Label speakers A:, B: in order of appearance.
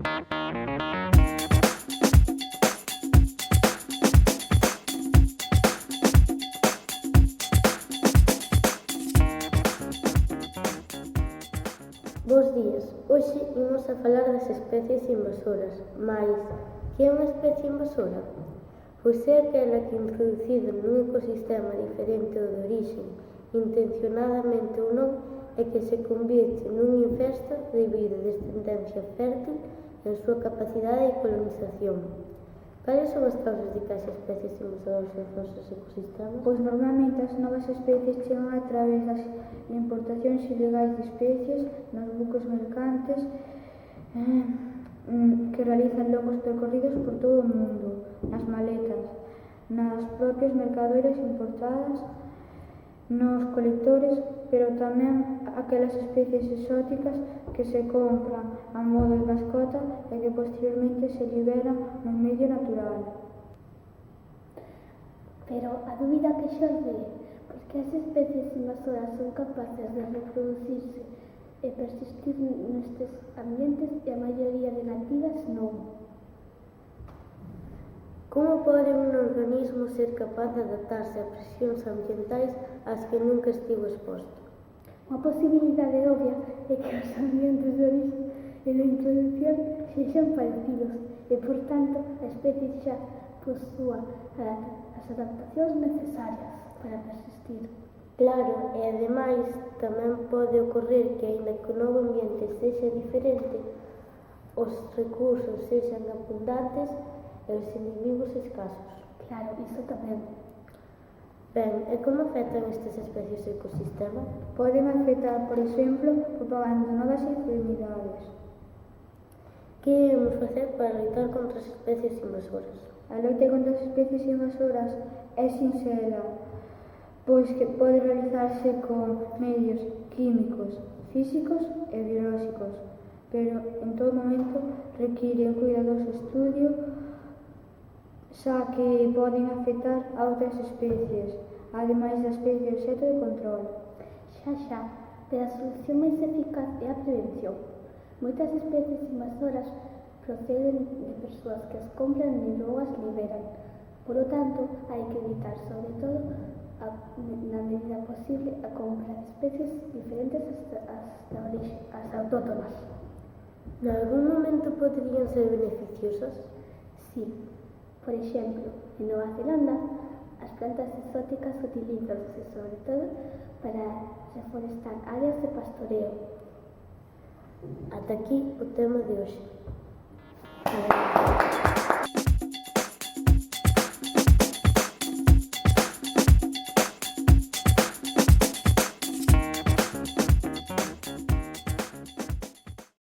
A: Bos días, hoxe imos a falar das especies invasoras, mais, que é unha especie invasora? Pois é aquela que introducida nun ecosistema diferente ao de orixe, intencionadamente ou non, e que se convirte nun infesto debido á descendencia fértil e a súa capacidade de colonización. Cales son as causas de que haxa especies invasoras nos nosos ecosistemas?
B: Pois normalmente as novas especies chegan a través das importacións ilegais de especies nos buques mercantes que realizan longos percorridos por todo o mundo, nas maletas, nas propias mercadoiras importadas, nos colectores, pero tamén aquelas especies exóticas que se compran a modo de mascota e que posteriormente se liberan no medio natural.
C: Pero a dúbida que xorde é por que as especies invasoras son capaces de reproducirse e persistir nestes ambientes e a maioría de nativas non.
A: Como pode un organismo ser capaz de adaptarse a presións ambientais ás que nunca estivo exposto?
C: Unha posibilidade obvia é que os ambientes de orixe e de introducción sexan parecidos e, por tanto, a especie xa posúa as adaptacións necesarias para persistir.
A: Claro, e ademais tamén pode ocorrer que, aínda que o novo ambiente sexa diferente, os recursos sexan abundantes e os inimigos escasos.
C: Claro, iso tamén.
A: Ben, e como afectan estas especies ao ecosistema?
B: Poden afectar, por exemplo, propagando novas enfermidades.
A: Que debemos facer para loitar contra as especies invasoras?
B: A loita contra as especies invasoras é sinxela, pois que pode realizarse con medios químicos, físicos e biolóxicos, pero en todo momento require un cuidadoso estudio, xa que poden afectar a outras especies, ademais da especie obxecto de control.
C: Xa, pero a solución máis eficaz é a prevención. Moitas especies invasoras proceden de persoas que as compran e logo as liberan. Por lo tanto, hai que evitar, sobre todo, na medida posible, a compra de especies diferentes ás autóctonas.
A: Nalgún momento poderían ser beneficiosas?
C: Sí. Por exemplo, en Nova Zelanda, as plantas exóticas utilízanse sobre todo para reforestar áreas de pastoreo.
A: Ata aquí o tema de hoxe.